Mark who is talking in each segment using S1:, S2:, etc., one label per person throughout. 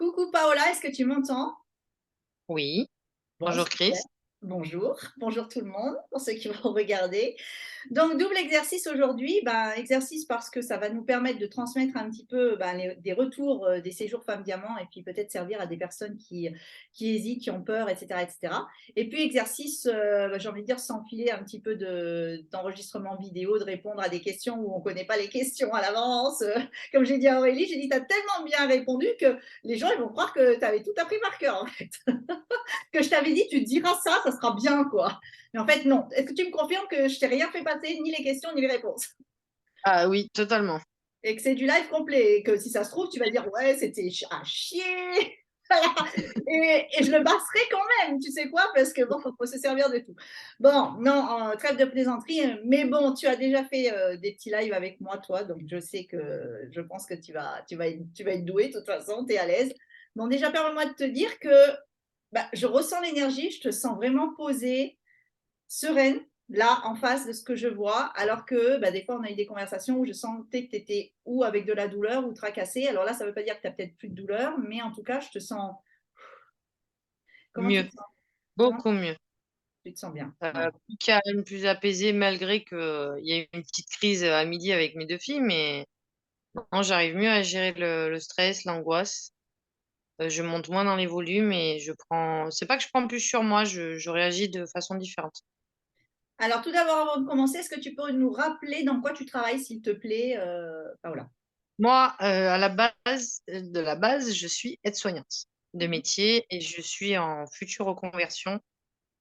S1: Coucou Paola, est-ce que tu m'entends?
S2: Oui,
S1: Bon,
S2: bonjour
S1: super.
S2: Chris.
S1: Bonjour, bonjour tout le monde, pour ceux qui vont regarder. Donc, double exercice aujourd'hui. Ben, exercice parce que ça va nous permettre de transmettre un petit peu des retours des séjours femmes diamants et puis peut-être servir à des personnes qui hésitent, qui ont peur, etc. etc. Et puis exercice, j'ai envie de dire, s'enfiler un petit peu d'enregistrement vidéo, de répondre à des questions où on ne connaît pas les questions à l'avance. Comme j'ai dit à Aurélie, j'ai dit, tu as tellement bien répondu que les gens ils vont croire que tu avais tout appris par cœur en fait. Que je t'avais dit, tu te diras ça, ça sera bien, quoi. Mais en fait, non. Est-ce que tu me confirmes que je t'ai rien fait passer, ni les questions, ni les réponses?
S2: Ah oui, totalement.
S1: Et que c'est du live complet, et que si ça se trouve, tu vas dire, ouais, c'était à chier. Voilà. Et je le passerai quand même, tu sais quoi, parce que bon, faut se servir de tout. Bon, non, trêve de plaisanterie, mais bon, tu as déjà fait des petits lives avec moi, toi, donc je sais que je pense que tu vas être doué, de toute façon, tu es à l'aise. Donc déjà, permets-moi de te dire que je ressens l'énergie, je te sens vraiment posée, sereine, là, en face de ce que je vois, alors que des fois, on a eu des conversations où je sentais que tu étais ou avec de la douleur ou tracassée. Alors là, ça ne veut pas dire que tu n'as peut-être plus de douleur, mais en tout cas, je te sens. Comment tu
S2: Mieux,
S1: te sens? Comment
S2: beaucoup mieux.
S1: tu te sens bien? Ouais.
S2: Plus calme, plus apaisé, malgré qu'il y a eu une petite crise à midi avec mes deux filles, mais non, j'arrive mieux à gérer le stress, l'angoisse. Je monte moins dans les volumes et je prends. C'est pas que je prends plus sur moi, je réagis de façon différente.
S1: Alors, tout d'abord, avant de commencer, est-ce que tu peux nous rappeler dans quoi tu travailles, s'il te plaît, Paola?
S2: Moi, à la base, de la base, je suis aide-soignante de métier et je suis en future reconversion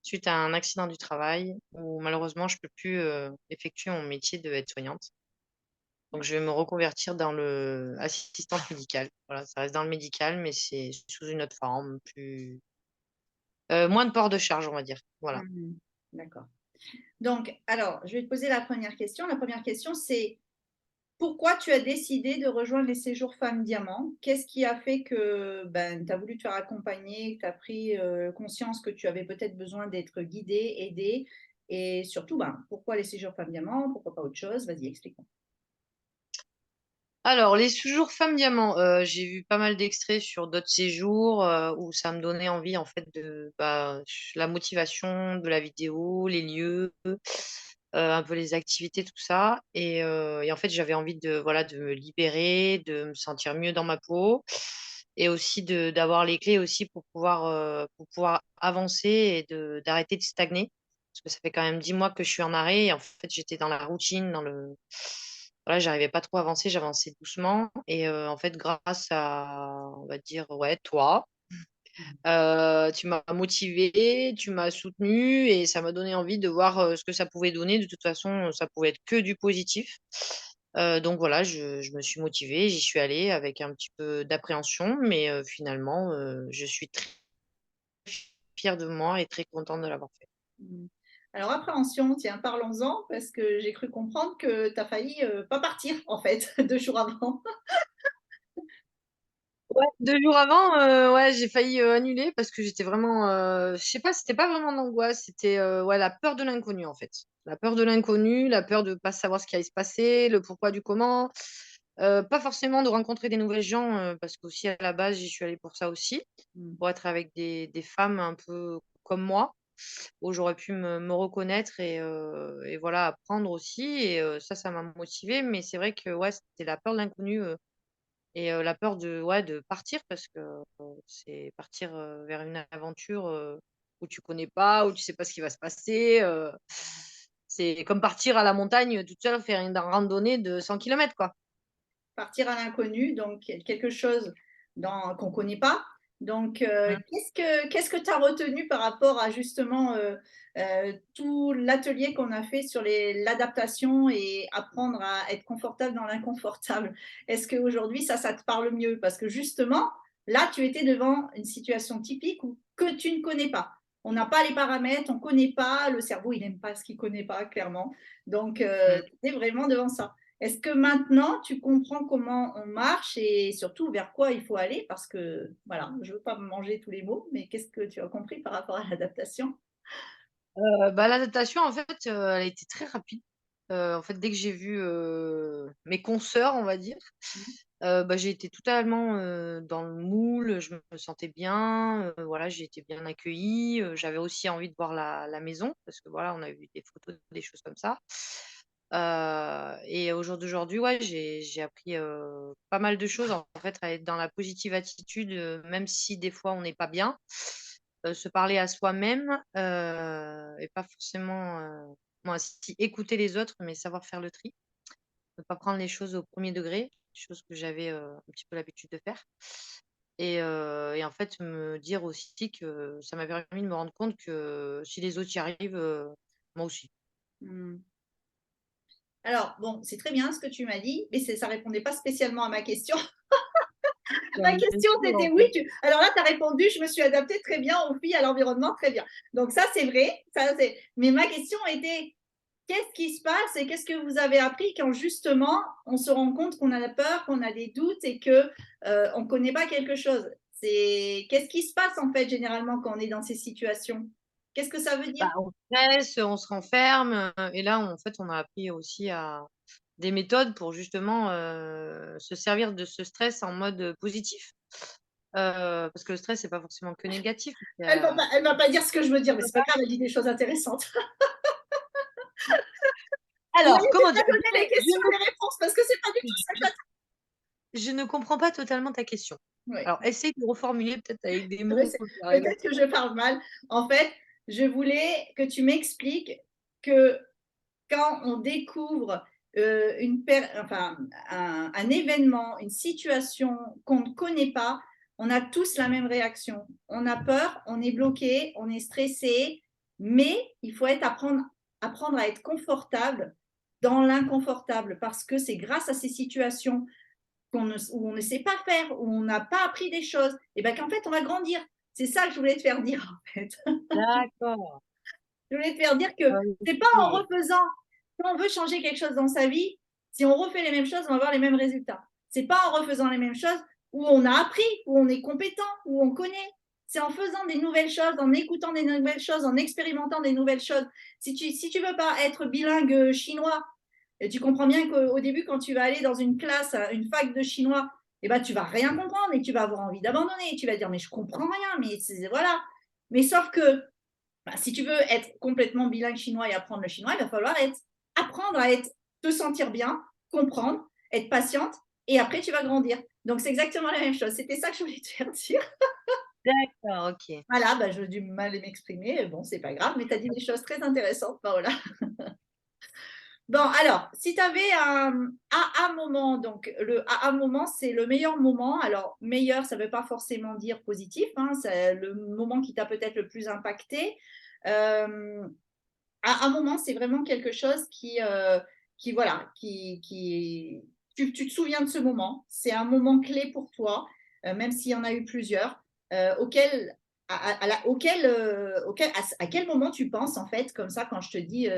S2: suite à un accident du travail où malheureusement je peux plus effectuer mon métier de aide-soignante. Donc je vais me reconvertir dans le assistante médicale. Voilà, ça reste dans le médical, mais c'est sous une autre forme, plus moins de port de charge, on va dire. Voilà.
S1: Mhm. D'accord. Donc, alors, je vais te poser la première question. La première question, c'est pourquoi tu as décidé de rejoindre les séjours femmes diamants? Qu'est-ce qui a fait que tu as voulu te faire accompagner, que tu as pris conscience que tu avais peut-être besoin d'être guidée, aidée? Et surtout, pourquoi les séjours femmes diamants? Pourquoi pas autre chose? Vas-y, explique-moi.
S2: Alors, les séjours femmes diamants, j'ai vu pas mal d'extraits sur d'autres séjours où ça me donnait envie en fait de la motivation de la vidéo, les lieux, un peu les activités, tout ça. Et en fait, j'avais envie de voilà de me libérer, de me sentir mieux dans ma peau et aussi de d'avoir les clés aussi pour pouvoir avancer et de d'arrêter de stagner. Parce que ça fait quand même 10 mois que je suis en arrêt et en fait, j'étais dans la routine, dans le voilà, j'arrivais pas trop à avancer, j'avançais doucement. Et en fait, grâce à, on va dire, ouais, toi, tu m'as motivée, tu m'as soutenue et ça m'a donné envie de voir ce que ça pouvait donner. De toute façon, ça pouvait être que du positif. Donc voilà, je me suis motivée, j'y suis allée avec un petit peu d'appréhension, mais finalement, je suis très fière de moi et très contente de l'avoir fait.
S1: Hmm. Alors, appréhension, tiens, parlons-en, parce que j'ai cru comprendre que tu as failli pas partir, en fait, 2 jours avant.
S2: Ouais, 2 jours avant, ouais, j'ai failli annuler parce que j'étais vraiment, je sais pas, c'était pas vraiment d'angoisse, c'était ouais, la peur de l'inconnu en fait. La peur de l'inconnu, la peur de pas savoir ce qui allait se passer, le pourquoi du comment. Pas forcément de rencontrer des nouvelles gens parce qu'aussi à la base, j'y suis allée pour ça aussi,
S1: Hmm.
S2: pour être avec des femmes un peu comme moi, où j'aurais pu me reconnaître et voilà, apprendre aussi. Et ça m'a motivée. Mais c'est vrai que ouais, c'était la peur de l'inconnu. Et la peur de ouais, de partir parce que, c'est partir, vers une aventure, où tu connais pas, où tu sais pas ce qui va se passer, c'est comme partir à la montagne toute seule, faire une randonnée de 100 kilomètres, quoi.
S1: Partir à l'inconnu, donc quelque chose qu'on ne connaît pas. Donc,
S2: Mmh.
S1: qu'est-ce que tu as retenu par rapport à justement tout l'atelier qu'on a fait sur l'adaptation et apprendre à être confortable dans l'inconfortable? Est-ce qu'aujourd'hui, ça te parle mieux? Parce que justement, là, tu étais devant une situation typique que tu ne connais pas. On n'a pas les paramètres, on ne connaît pas, le cerveau, il n'aime pas ce qu'il ne connaît pas, clairement. Donc,
S2: Mmh.
S1: tu es vraiment devant ça. Est-ce que maintenant, tu comprends comment on marche et surtout vers quoi il faut aller? Parce que, voilà, je ne veux pas me manger tous les mots, mais qu'est-ce que tu as compris par rapport à l'adaptation?
S2: L'adaptation en fait, elle a été très rapide. En fait, dès que j'ai vu, mes consoeurs, on va dire, J'ai été totalement, dans le moule, je me sentais bien, voilà, j'ai été bien accueillie, j'avais aussi envie de voir la maison parce que voilà, on a vu des photos, des choses comme ça. Et au jour d'aujourd'hui, ouais, j'ai appris, pas mal de choses en fait, à être dans la positive attitude, même si des fois on n'est pas bien. Se parler à soi-même, et pas forcément, moi si écouter les autres, mais savoir faire le tri. Ne pas prendre les choses au premier degré, chose que j'avais, un petit peu l'habitude de faire et en fait, me dire aussi que ça m'a permis de me rendre compte que si les autres y arrivent, moi aussi.
S1: Mmh. Alors, bon, c'est très bien ce que tu m'as dit, mais ça ne répondait pas spécialement à ma question. Ma
S2: Bien
S1: question,
S2: sûr,
S1: c'était
S2: en
S1: oui.
S2: fait.
S1: Alors là, tu as répondu, je me suis adaptée très bien aux filles, à l'environnement, très bien. Donc ça, c'est vrai. Mais ma question était, qu'est-ce qui se passe et qu'est-ce que vous avez appris quand justement on se rend compte qu'on a peur, qu'on a des doutes et que on ne connaît pas quelque chose. Qu'est-ce qui se passe en fait généralement quand on est dans ces situations? Qu'est-ce que ça veut dire?
S2: On stresse, on se renferme, et là, en fait, on a appris aussi à des méthodes pour justement, se servir de ce stress en mode, positif. Parce que le stress, c'est pas forcément que négatif. Il y a
S1: Elle va pas dire ce que je veux dire, mais c'est pas grave, elle dit des choses intéressantes. Là,
S2: alors,
S1: j'ai
S2: comment
S1: pas
S2: dire?
S1: donné les questions et les réponses parce que c'est pas du tout ça que
S2: Je ne comprends pas totalement ta question.
S1: oui.
S2: Alors, essaye de reformuler peut-être avec des
S1: Ouais,
S2: mots plus
S1: peut-être que je parle mal. En fait, je voulais que tu m'expliques que quand on découvre enfin, un événement, une situation qu'on ne connaît pas, on a tous la même réaction. On a peur, on est bloqué, on est stressé, mais il faut apprendre à être confortable dans l'inconfortable parce que c'est grâce à ces situations où on ne sait pas faire, où on n'a pas appris des choses, et bien qu'en fait, on va grandir. C'est ça que je voulais te faire dire, en fait.
S2: d'accord.
S1: Je voulais te faire dire que c'est pas en
S2: OK.
S1: refaisant, si on veut changer quelque chose dans sa vie, si on refait les mêmes choses, on va avoir les mêmes résultats. C'est pas en refaisant les mêmes choses où on a appris, où on est compétent, où on connaît. C'est en faisant des nouvelles choses, en écoutant des nouvelles choses, en expérimentant des nouvelles choses. Si tu veux pas être bilingue chinois, et tu comprends bien qu'au début, quand tu vas aller dans une classe, une fac de chinois, eh ben, tu vas rien comprendre et tu vas avoir envie d'abandonner. Tu vas dire, mais je comprends rien, mais voilà. Mais sauf que si tu veux être complètement bilingue chinois et apprendre le chinois, il va falloir apprendre à te sentir bien, comprendre, être patiente, et après tu vas grandir. Donc c'est exactement la même chose. C'était ça que je voulais te faire dire.
S2: D'accord, OK.
S1: Voilà, j'ai du mal à m'exprimer. Bon, c'est pas grave, mais tu as dit des choses très intéressantes, Paola. Bon, alors, si tu avais un moment, donc le un moment, c'est le meilleur moment. Alors, meilleur, ça ne veut pas forcément dire positif, hein, c'est le moment qui t'a peut-être le plus impacté. Euh, à un moment, c'est vraiment quelque chose voilà, tu te souviens de ce moment. C'est un moment clé pour toi, même s'il y en a eu plusieurs, à quel moment tu penses, en fait, comme ça, quand je te dis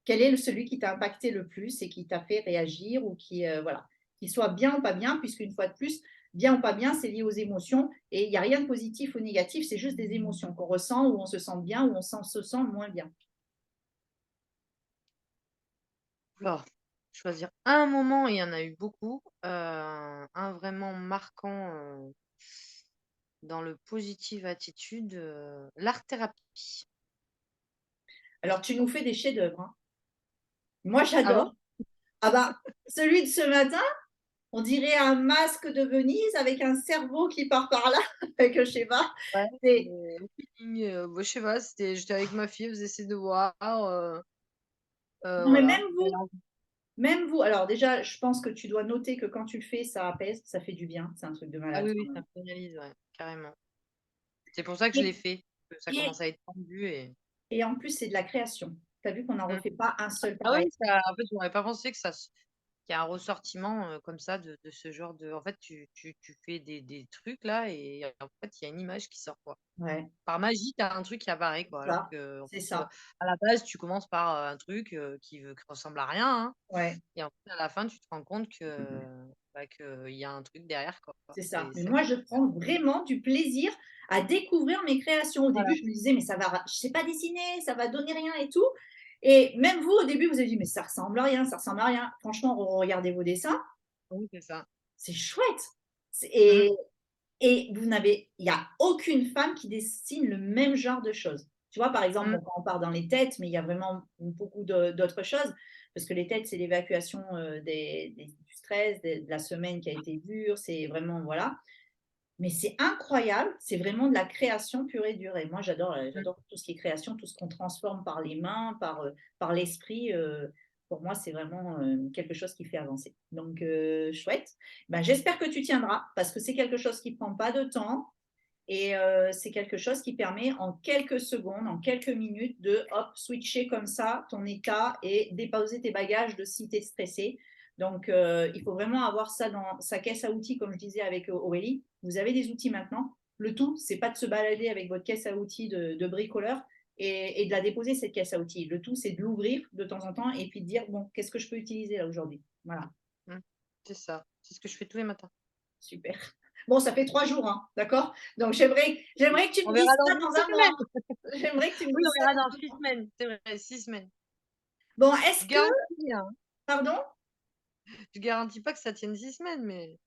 S1: quel est celui qui t'a impacté le plus et qui t'a fait réagir ou voilà, qu'il soit bien ou pas bien, puisqu'une fois de plus, bien ou pas bien, c'est lié aux émotions et il n'y a rien de positif ou négatif, c'est juste des émotions qu'on ressent, où on se sent bien, où on se sent moins bien.
S2: Alors, choisir un moment, il y en a eu beaucoup, un vraiment marquant, dans le positive attitude, l'art-thérapie.
S1: Alors, tu nous fais des chefs-d'œuvre, hein. Moi,
S2: Ah bon?
S1: j'adore. Ah bah, celui de ce matin, on dirait un masque de Venise avec un cerveau qui part par là, que je sais pas.
S2: Ouais,
S1: C'est...
S2: au feeling, je sais pas, j'étais avec ma fille, on faisait ses devoirs,
S1: Non, mais
S2: voilà. Elle a
S1: même vous, alors déjà, je pense que tu dois noter que quand tu le fais, ça apaise, ça fait du bien. C'est un truc de
S2: ah
S1: malade,
S2: oui,
S1: quand
S2: oui, ça
S1: même.
S2: me pénalise, ouais, carrément. C'est pour ça que je l'ai
S1: Et,
S2: fait, que ça
S1: et,
S2: commence à être tendu et
S1: et en plus, c'est de la création. Tu as vu qu'on n'en
S2: mmh.
S1: refait pas un seul
S2: Ah
S1: pareil.
S2: oui, ça en fait, j'aurais pas pensé que ça s qu'il y a un ressortiment, comme ça de ce genre de en fait, tu fais des trucs là et en fait, il y a une image qui sort, quoi.
S1: Ouais,
S2: Par magie, tu as un truc qui apparaît, quoi, alors
S1: ça,
S2: qu'en
S1: c'est
S2: fait,
S1: ça.
S2: à la base, tu commences par, un truc, qui ressemble à rien, hein
S1: Ouais.
S2: et en fait, à la fin, tu te rends compte que, bah, qu'il y a un truc derrière, quoi.
S1: C'est ça.
S2: C'est
S1: Mais
S2: c'est
S1: moi,
S2: vrai
S1: je
S2: que
S1: prends vraiment du plaisir à découvrir mes créations. Au
S2: voilà.
S1: début, je me disais, mais je sais pas dessiner, ça va donner rien et tout. Et même vous, au début, vous avez dit, mais ça ressemble à rien, ça ressemble à rien. Franchement, regardez vos dessins,
S2: Oui, c'est ça.
S1: c'est chouette.
S2: Mm,
S1: Et il n'y a aucune femme qui dessine le même genre de choses. Tu vois, par exemple,
S2: mm,
S1: bon, quand on part dans les têtes, mais il y a vraiment beaucoup d'autres choses, parce que les têtes, c'est l'évacuation du stress, de la semaine qui a été dure, c'est vraiment, voilà. Mais c'est incroyable, c'est vraiment de la création pure et dure. Et moi,
S2: mm.
S1: j'adore tout ce qui est création, tout ce qu'on transforme par les mains, par l'esprit. Pour moi, c'est vraiment quelque chose qui fait avancer. Donc, chouette. Ben, j'espère que tu tiendras, parce que c'est quelque chose qui ne prend pas de temps. Et c'est quelque chose qui permet en quelques secondes, en quelques minutes, de hop, switcher comme ça ton état et déposer tes bagages de si tu es stressé. Donc, il faut vraiment avoir ça dans sa caisse à outils, comme je disais avec Aurélie. Vous avez des outils maintenant. Le tout, c'est pas de se balader avec votre caisse à outils de bricoleur et de la déposer, cette caisse à outils. Le tout, c'est de l'ouvrir de temps en temps et puis de dire, bon, qu'est-ce que je peux utiliser là aujourd'hui. Voilà,
S2: Mm. C'est ça. C'est ce que je fais tous les matins.
S1: super. Bon, ça fait 3 jours, hein, d'accord. Donc, j'aimerais que tu
S2: On
S1: me dises
S2: verra dans
S1: ça
S2: une
S1: dans un mois.
S2: semaine.
S1: J'aimerais que tu me
S2: Oui,
S1: dises
S2: on
S1: ça
S2: verra
S1: dans
S2: dans
S1: un
S2: six
S1: mois.
S2: semaines. C'est vrai, 6 semaines.
S1: Bon, est-ce
S2: Je
S1: que,
S2: garantis rien.
S1: pardon?
S2: Je garantis pas que ça tienne 6 semaines, mais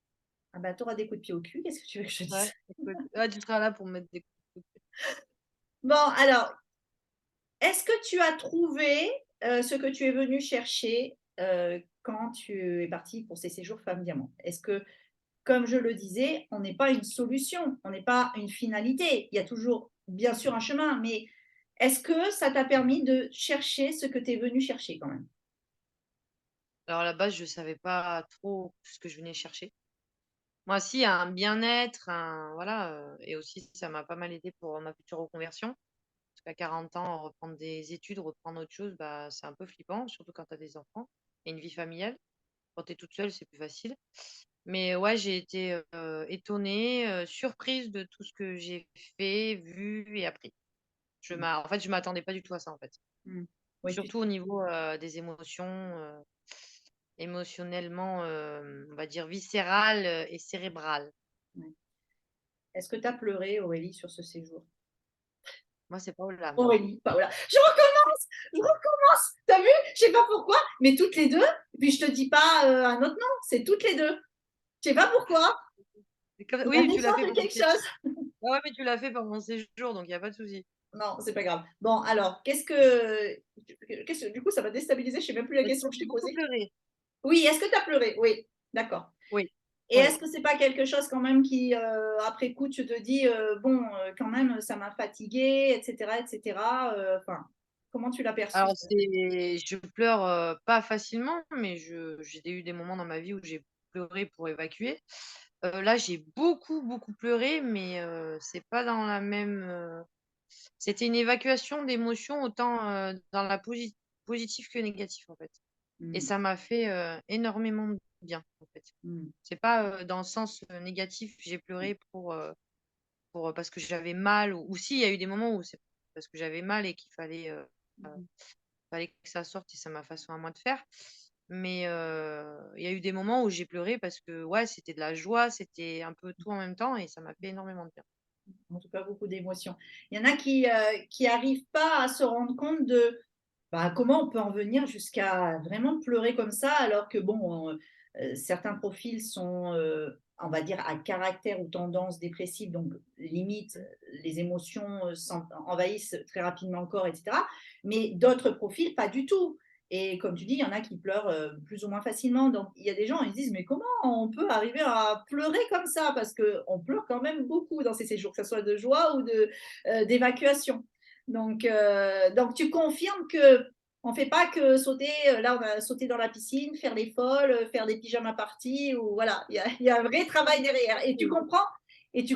S1: Ah bah, tu auras des coups de pied au cul, qu'est-ce que tu veux que je te
S2: ouais,
S1: dise?
S2: écoute, ouais, tu seras là pour me mettre des coups.
S1: Bon, alors, est-ce que tu as trouvé ce que tu es venu chercher quand tu es parti pour ces séjours Femmes Diamant? Est-ce que, comme je le disais, on n'est pas une solution, on n'est pas une finalité. Il y a toujours, bien sûr, un chemin, mais est-ce que ça t'a permis de chercher ce que tu es venu chercher quand même?
S2: Alors à la base, je savais pas trop ce que je venais chercher. Moi, si, un bien-être, voilà, et aussi ça m'a pas mal aidé pour ma future reconversion. Parce qu'à 40 ans, reprendre des études, reprendre autre chose, bah, c'est un peu flippant, surtout quand tu as des enfants et une vie familiale. Quand tu es toute seule, c'est plus facile. Mais ouais, j'ai été étonnée, surprise de tout ce que j'ai fait, vu et appris. En fait, je m'attendais pas du tout à ça, en fait.
S1: Mmh. Oui,
S2: Surtout au niveau des émotions, émotionnellement, on va dire viscérales et cérébrales.
S1: ouais. Est-ce que tu as pleuré, Aurélie, sur ce séjour?
S2: Moi, c'est pas aux larmes.
S1: Aurélie, Paola. Je recommence. T'as vu? Je sais pas pourquoi, mais toutes les deux. Puis je te dis pas un autre nom, c'est toutes les deux. Je sais pas pourquoi. Il y a un
S2: Oui, tu l'as fait
S1: exemple de
S2: pendant
S1: quelque chose.
S2: ouais, mais tu l'as fait pendant ces jours, donc il y a pas de souci.
S1: Non, c'est pas grave. Bon, alors, du coup, ça m'a déstabilisé. Je sais même plus la
S2: Est-ce
S1: question
S2: que
S1: que je
S2: j'ai
S1: t'ai
S2: beaucoup
S1: posée.
S2: pleuré?
S1: Oui, est-ce que tu as pleuré? Oui, d'accord.
S2: Oui,
S1: Et
S2: oui.
S1: est-ce que c'est pas quelque chose quand même qui, après coup, tu te dis, bon, quand même, ça m'a fatiguée, etc., etc. Enfin, comment tu l'as perçu
S2: Alors
S1: ça?
S2: je pleure, pas facilement, mais j'ai eu des moments dans ma vie où j'ai pleuré pour évacuer. Là, j'ai beaucoup, beaucoup pleuré, mais c'est pas dans la même, c'était une évacuation d'émotions autant, dans la positive que négative, en fait. Et
S1: Mm,
S2: ça m'a fait, énormément de bien, en fait.
S1: mm,
S2: C'est pas, dans le sens, négatif, j'ai pleuré parce que j'avais mal ou si, il y a eu des moments où c'est parce que j'avais mal et qu'il
S1: mm.
S2: fallait que ça sorte et c'est ma façon à moi de faire. Mais il y a eu des moments où j'ai pleuré parce que, ouais, c'était de la joie, c'était un peu tout en même temps et ça m'a fait énormément de bien.
S1: En tout cas, beaucoup d'émotions. Il y en a qui arrivent pas à se rendre compte de bah, comment on peut en venir jusqu'à vraiment pleurer comme ça, alors que bon, certains profils sont, on va dire, à caractère ou tendance dépressive, donc limite,
S2: Mmh.
S1: les émotions envahissent très rapidement le corps, etc. Mais d'autres profils, pas du tout. Et comme tu dis, il y en a qui pleurent plus ou moins facilement. Donc, il y a des gens, ils se disent, mais comment on peut arriver à pleurer comme ça? Parce qu'on pleure quand même beaucoup dans ces séjours, que ce soit de joie ou d'évacuation. Donc, tu confirmes que on ne fait pas que sauter, là on a sauté dans la piscine, faire les folles, faire des pyjamas parties, ou voilà, il y a un vrai travail derrière. Et tu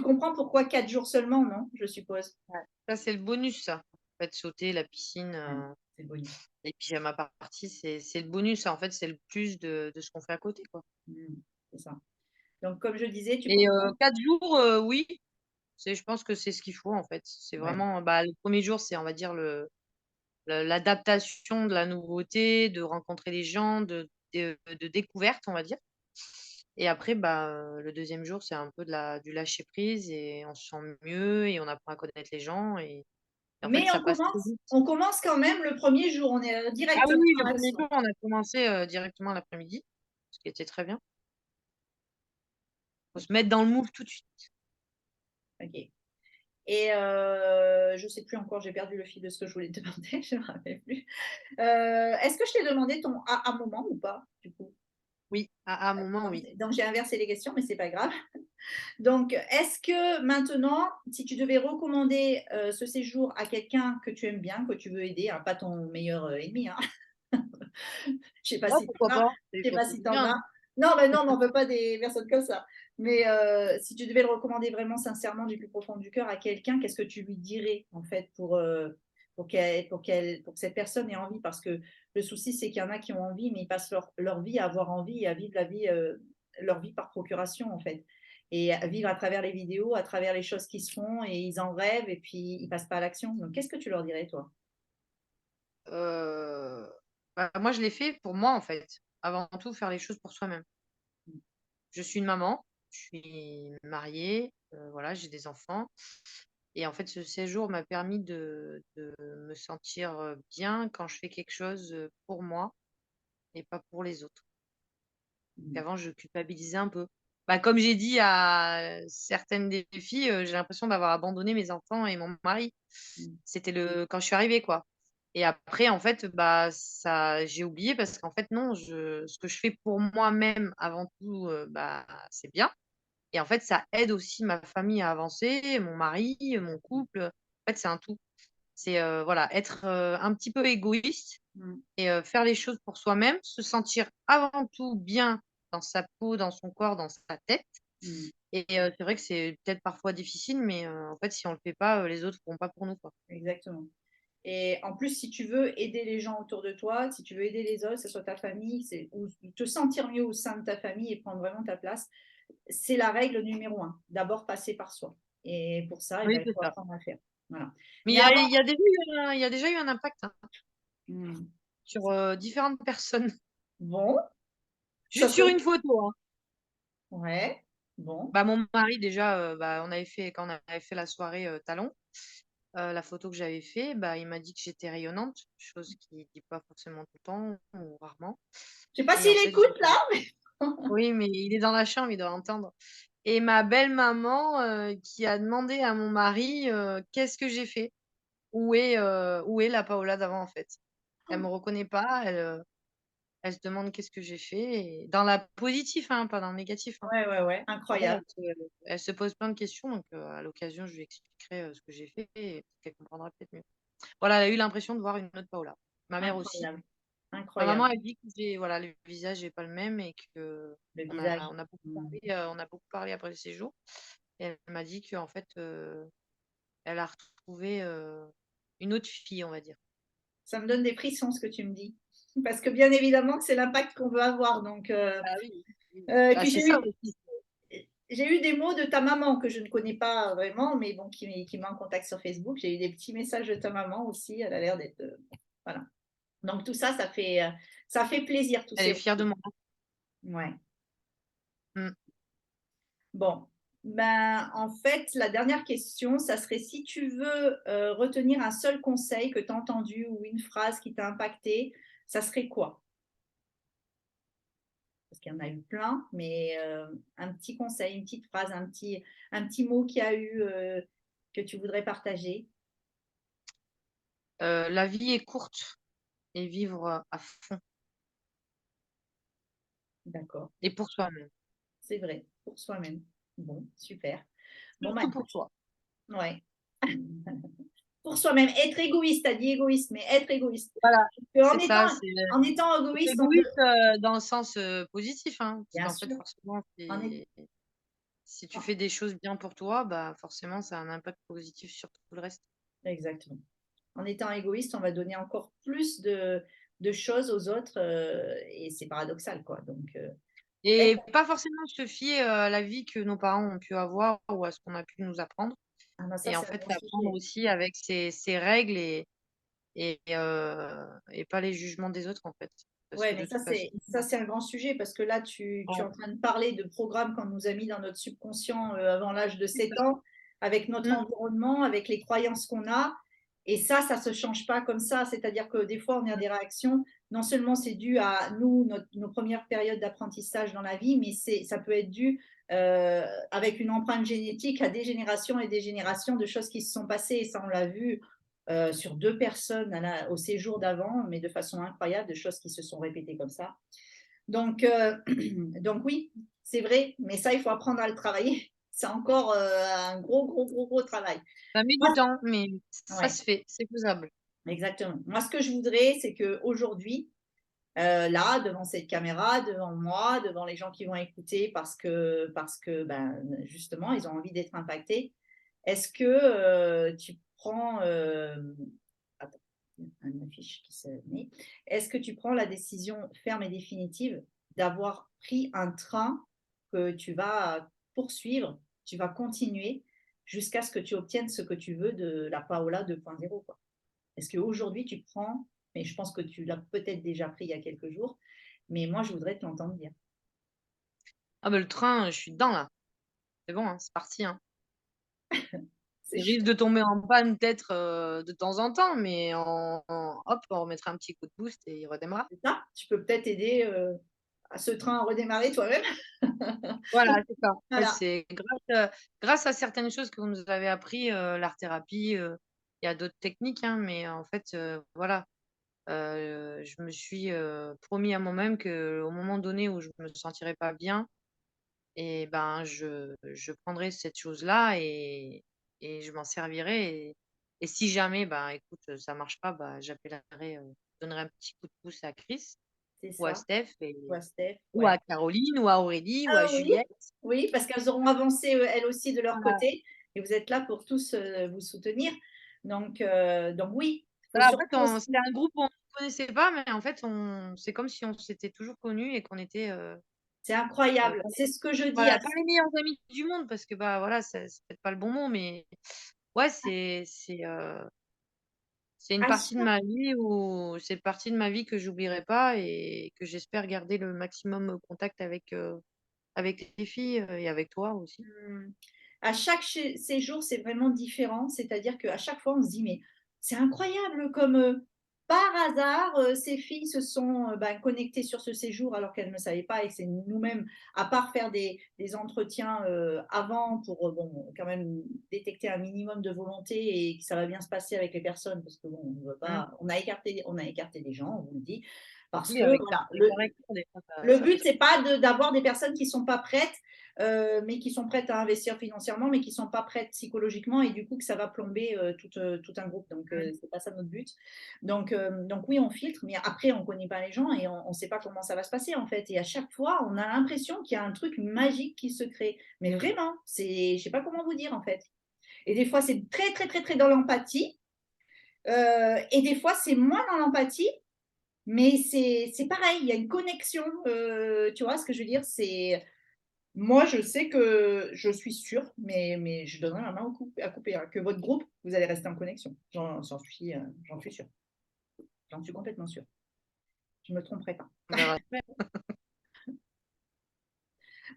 S1: comprends pourquoi 4 jours seulement, non? Je suppose.
S2: Ouais. Ça, c'est le bonus, ça. En fait, sauter, la piscine,
S1: Ouais, c'est le bonus.
S2: les pyjamas parties, c'est le bonus. En fait, c'est le plus de ce qu'on fait à côté, quoi.
S1: Mmh, c'est ça. Donc, comme je disais, tu
S2: Et
S1: comprends.
S2: 4 jours, oui, je pense que c'est ce qu'il faut, en fait. C'est
S1: Ouais.
S2: vraiment, bah, le premier jour, c'est, on va dire, l'adaptation de la nouveauté, de rencontrer des gens, de découverte, on va dire. Et après, bah, le deuxième jour, c'est un peu du lâcher prise et on se sent mieux et on apprend à connaître les gens et en fait,
S1: Mais
S2: ça
S1: on
S2: passe très
S1: commence,
S2: vite.
S1: on commence quand même le premier jour, on est
S2: Ah oui,
S1: directement
S2: oui,
S1: dans
S2: le premier
S1: l'action.
S2: jour, on a commencé, directement l'après-midi, ce qui était très bien. faut se mettre dans le moule tout de suite.
S1: Ok. Et je ne sais plus encore, j'ai perdu le fil de ce que je voulais te demander, je ne me rappelle plus. Est-ce que je t'ai demandé ton à moment ou pas, du coup?
S2: Oui, à un moment, oui.
S1: Donc, j'ai inversé les questions, mais c'est pas grave. Donc, est-ce que maintenant, si tu devais recommander ce séjour à quelqu'un que tu aimes bien, que tu veux aider, hein, pas ton meilleur ennemi, hein, je sais pas
S2: Ouais,
S1: si
S2: pourquoi
S1: t'en as,
S2: pas?
S1: je
S2: Des
S1: sais
S2: fois,
S1: pas
S2: c'est
S1: si t'en
S2: bien,
S1: as.
S2: hein.
S1: Non, mais non, mais on veut pas des personnes comme ça. Mais si tu devais le recommander vraiment sincèrement du plus profond du cœur à quelqu'un, qu'est-ce que tu lui dirais en fait pour que cette personne ait envie? Parce que le souci, c'est qu'il y en a qui ont envie, mais ils passent leur vie à avoir envie et à vivre la vie, leur vie par procuration en fait. Et à vivre à travers les vidéos, à travers les choses qui se font, et ils en rêvent et puis ils passent pas à l'action. Donc, qu'est-ce que tu leur dirais, toi?
S2: Heu, Bah, moi, je l'ai fait pour moi, en fait. Avant tout, faire les choses pour soi-même. Je suis une maman, je suis mariée, voilà, j'ai des enfants et en fait, ce séjour m'a permis de me sentir, bien quand je fais quelque chose, pour moi et pas pour les autres. Qu'avant, je culpabilisais un peu. Bah, comme j'ai dit à certaines des filles, j'ai l'impression d'avoir abandonné mes enfants et mon mari. C'était le quand je suis arrivée, quoi. Et après, en fait, bah, ça j'ai oublié parce qu'en fait, non, ce que je fais pour moi-même avant tout, bah, c'est bien et en fait, ça aide aussi ma famille à avancer, mon mari, mon couple. En fait, c'est un tout. C'est, voilà, être, un petit peu égoïste
S1: Mm.
S2: et faire les choses pour soi-même, se sentir avant tout bien dans sa peau, dans son corps, dans sa tête
S1: Mm.
S2: et c'est vrai que c'est peut-être parfois difficile mais en fait, si on le fait pas, les autres feront pas pour nous, quoi.
S1: Exactement. Et en plus, si tu veux aider les gens autour de toi, si tu veux aider les autres, que ce soit ta famille, ou te sentir mieux au sein de ta famille et prendre vraiment ta place, c'est la règle numéro un. D'abord, passer par soi. Et pour ça, eh
S2: Oui,
S1: ben, il
S2: c'est
S1: faut
S2: ça.
S1: apprendre à faire. Voilà.
S2: Mais
S1: Mais avant,
S2: il y a déjà eu un impact, hein,
S1: hmm,
S2: sur, différentes personnes.
S1: bon, ça
S2: Juste
S1: serait,
S2: sur une photo, hein.
S1: ouais, bon,
S2: Bah, mon mari déjà, bah, quand on avait fait la soirée, talons, la photo que j'avais fait, bah, il m'a dit que j'étais rayonnante, chose qu'il dit pas forcément tout le temps ou rarement
S1: je sais pas
S2: et en
S1: s'il
S2: fait,
S1: écoute là, mais
S2: oui, mais il est dans la chambre, il doit entendre et ma belle-maman, qui a demandé à mon mari, «Qu'est-ce que j'ai fait? Où est la Paola d'avant, en fait?» Elle me reconnaît pas, elle se demande qu'est-ce que j'ai fait et dans la positif, hein, pas dans le négatif, hein.
S1: ouais, ouais, ouais,
S2: Voilà,
S1: incroyable,
S2: elle se pose plein de questions donc à l'occasion, je lui expliquerai, ce que j'ai fait et peut-être qu'elle comprendra peut-être mieux. Voilà, elle a eu l'impression de voir une autre Paola. Ma mère aussi.
S1: incroyable,
S2: Ma maman,
S1: incroyable,
S2: elle dit que j'ai voilà, le visage est pas le même et que
S1: le visage. Hmm.
S2: on a beaucoup parlé après le séjour et elle m'a dit qu'en fait, elle a retrouvé, une autre fille, on va dire.
S1: Ça me donne des frissons ce que tu me dis. Parce que bien évidemment que c'est l'impact qu'on veut avoir. Donc,
S2: Ah oui, oui.
S1: et
S2: Bah,
S1: puis
S2: c'est ça aussi.
S1: j'ai eu des mots de ta maman que je ne connais pas vraiment, mais bon, qui m'a en contact sur Facebook. J'ai eu des petits messages de ta maman aussi. Elle a l'air d'être. Voilà. Donc tout ça, ça fait plaisir, tous
S2: Elle
S1: ces
S2: est fière de
S1: retours.
S2: moi.
S1: Ouais.
S2: Mmh.
S1: Bon. Ben, en fait, la dernière question, ça serait si tu veux retenir un seul conseil que tu as entendu ou une phrase qui t'a impacté, ça serait quoi? Parce qu'il y en a eu plein, mais un petit conseil, une petite phrase, un petit mot qu'il y a eu que tu voudrais partager.
S2: La vie est courte et vivre, à fond
S1: D'accord,
S2: et pour soi-même.
S1: c'est vrai, pour soi-même. Bon, super. Bon, bah
S2: Surtout pour
S1: écoute,
S2: soi.
S1: ouais. Pour soi-même, être égoïste, t'as dit égoïste, mais être égoïste.
S2: Voilà,
S1: Parce
S2: c'est
S1: qu'en étant,
S2: ça, c'est,
S1: en étant
S2: être
S1: égoïste,
S2: égoïste, dans le sens, positif, hein, parce
S1: bien
S2: qu'en fait,
S1: sûr,
S2: forcément,
S1: en est-
S2: c'est si tu fais des choses bien pour toi, bah, forcément, ça a un impact positif sur tout le reste.
S1: exactement. En étant égoïste, on va donner encore plus de choses aux autres et c'est paradoxal, quoi. Donc,
S2: Et pas forcément se fier, à la vie que nos parents ont pu avoir ou à ce qu'on a pu nous apprendre
S1: ah ben ça,
S2: et en
S1: c'est un
S2: fait,
S1: bon
S2: l'apprendre
S1: sujet.
S2: aussi avec ses règles et pas les jugements des autres, en fait. Parce
S1: Ouais,
S2: que
S1: mais
S2: de
S1: ça,
S2: toute façon
S1: c'est un grand sujet parce que là, tu es
S2: ouais,
S1: en train de parler de programmes qu'on nous a mis dans notre subconscient avant l'âge de
S2: c'est
S1: 7
S2: ça.
S1: ans, avec notre
S2: Mmh,
S1: environnement, avec les croyances qu'on a. Et ça ne se change pas comme ça. C'est-à-dire que des fois, on a
S2: mmh,
S1: des réactions. Non seulement c'est dû à nous, nos premières périodes d'apprentissage dans la vie, mais ça peut être dû avec une empreinte génétique à des générations et des générations de choses qui se sont passées. Et ça, on l'a vu sur 2 personnes au séjour d'avant, mais de façon incroyable, de choses qui se sont répétées comme ça. Donc, donc oui, c'est vrai, mais ça, il faut apprendre à le travailler. C'est encore un gros travail.
S2: Ça met
S1: Moi,
S2: du temps, mais ça
S1: ouais,
S2: se fait, c'est faisable.
S1: exactement. Moi, ce que je voudrais, c'est qu'aujourd'hui, là, devant cette caméra, devant moi, devant les gens qui vont écouter parce que ben, justement, ils ont envie d'être impactés. Est-ce que tu prends. Attends, une affiche qui se met. Est-ce que tu prends la décision ferme et définitive d'avoir pris un train que tu vas poursuivre, tu vas continuer jusqu'à ce que tu obtiennes ce que tu veux de la Paola 2.0, quoi? Est-ce qu'aujourd'hui, tu prends, mais je pense que tu l'as peut-être déjà pris il y a quelques jours, mais moi, je voudrais te l'entendre dire.
S2: Ah bah, le train, je suis dedans là. C'est bon, hein, c'est parti, hein.
S1: C'est
S2: Il risque
S1: chouette.
S2: de tomber en panne peut-être, de temps en temps, mais hop, on remettra un petit coup de boost et il redémarre.
S1: C'est ça. Tu peux peut-être aider à ce train à redémarrer toi-même.
S2: Voilà, c'est ça. Ouais,
S1: Voilà,
S2: c'est grâce à certaines choses que vous nous avez appris, l'art-thérapie, il y a d'autres techniques, hein, mais en fait, voilà, je me suis, promis à moi-même qu'au moment donné où je me sentirais pas bien et ben, je prendrai cette chose-là et je m'en servirai et si jamais, bah, écoute, ça marche pas, bah, j'appellerai, je donnerai un petit coup de pouce à Chris
S1: c'est
S2: ou à
S1: ça.
S2: Steph
S1: Ouais, Steph,
S2: ou
S1: ouais.
S2: à Caroline ou à Aurélie ou à
S1: Ah oui,
S2: Juliette.
S1: oui, parce qu'elles auront avancé elles aussi de leur
S2: Voilà.
S1: côté et vous êtes là pour tous vous soutenir. Donc oui, il faut
S2: Voilà, en fait,
S1: surtout
S2: c'était
S1: aussi.
S2: un groupe où on ne se connaissait pas, mais en fait, on c'est comme si on s'était toujours connus et qu'on était,
S1: C'est incroyable.
S2: pas les
S1: C'est ce que je dis à.
S2: voilà, pas les meilleurs amis du monde parce que, bah, voilà, c'est peut-être pas le bon mot, mais ouais, c'est une
S1: À
S2: partie de
S1: chaque
S2: ma vie où c'est une partie de ma vie que j'oublierai pas et que j'espère garder le maximum, contact avec les filles, et avec toi aussi.
S1: Mmh. À chaque séjour, c'est vraiment différent. C'est-à-dire qu'à chaque fois, on se dit, mais c'est incroyable comme par hasard, ces filles se sont ben, connectées sur ce séjour alors qu'elles ne savaient pas. Et c'est nous-mêmes, à part faire des entretiens avant pour bon, quand même détecter un minimum de volonté et que ça va bien se passer avec les personnes, parce que bon, on veut
S2: Mmh.
S1: pas, on a écarté des gens, on vous le dit, parce
S2: Oui,
S1: que
S2: avec
S1: voilà,
S2: des correcteurs, des fois,
S1: le
S2: ça
S1: but,
S2: passe.
S1: c'est pas d'avoir des personnes qui sont pas prêtes, mais qui sont prêtes à investir financièrement, mais qui sont pas prêtes psychologiquement, et du coup que ça va plomber tout un groupe. Donc
S2: Mmh.
S1: c'est pas ça notre but. Donc oui, on filtre, mais après on connaît pas les gens et on sait pas comment ça va se passer en fait. Et à chaque fois, on a l'impression qu'il y a un truc magique qui se crée. Mais vraiment, je sais pas comment vous dire en fait. Et des fois, c'est très dans l'empathie, et des fois, c'est moins dans l'empathie, mais c'est pareil, il y a une connexion, tu vois ce que je veux dire? Moi, je sais que je suis sûre, mais je donnerai ma main à couper, hein, que votre groupe, vous allez rester en connexion. J'en suis sûre. J'en suis complètement sûre. Je ne me tromperai pas.
S2: On verra.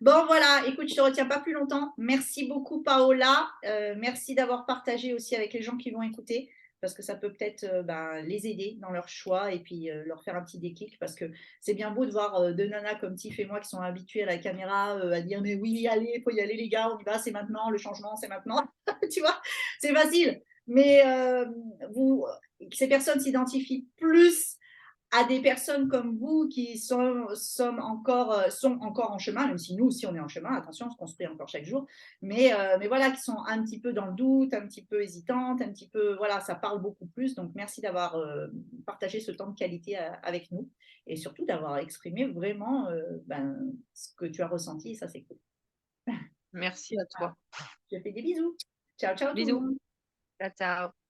S1: Bon, voilà, écoute, je ne te retiens pas plus longtemps. Merci beaucoup, Paola. Merci d'avoir partagé aussi avec les gens qui vont écouter, parce que ça peut peut-être ben, les aider dans leur choix et puis leur faire un petit déclic, parce que c'est bien beau de voir deux nanas comme Tiff et moi qui sont habituées à la caméra, à dire mais oui, allez, il faut y aller les gars, on y va, c'est maintenant, le changement, c'est maintenant. Tu vois, c'est facile. Mais ces personnes s'identifient plus à des personnes comme vous qui sont encore en chemin, même si nous aussi on est en chemin, attention, on se construit encore chaque jour, mais voilà, qui sont un petit peu dans le doute, un petit peu hésitantes, un petit peu, voilà, ça parle beaucoup plus. Donc merci d'avoir partagé ce temps de qualité avec nous et surtout d'avoir exprimé vraiment ben, ce que tu as ressenti, et ça c'est cool.
S2: Merci à toi.
S1: Je te fais des bisous. Ciao, ciao tout le
S2: Bisous.
S1: monde.
S2: Ciao, ciao.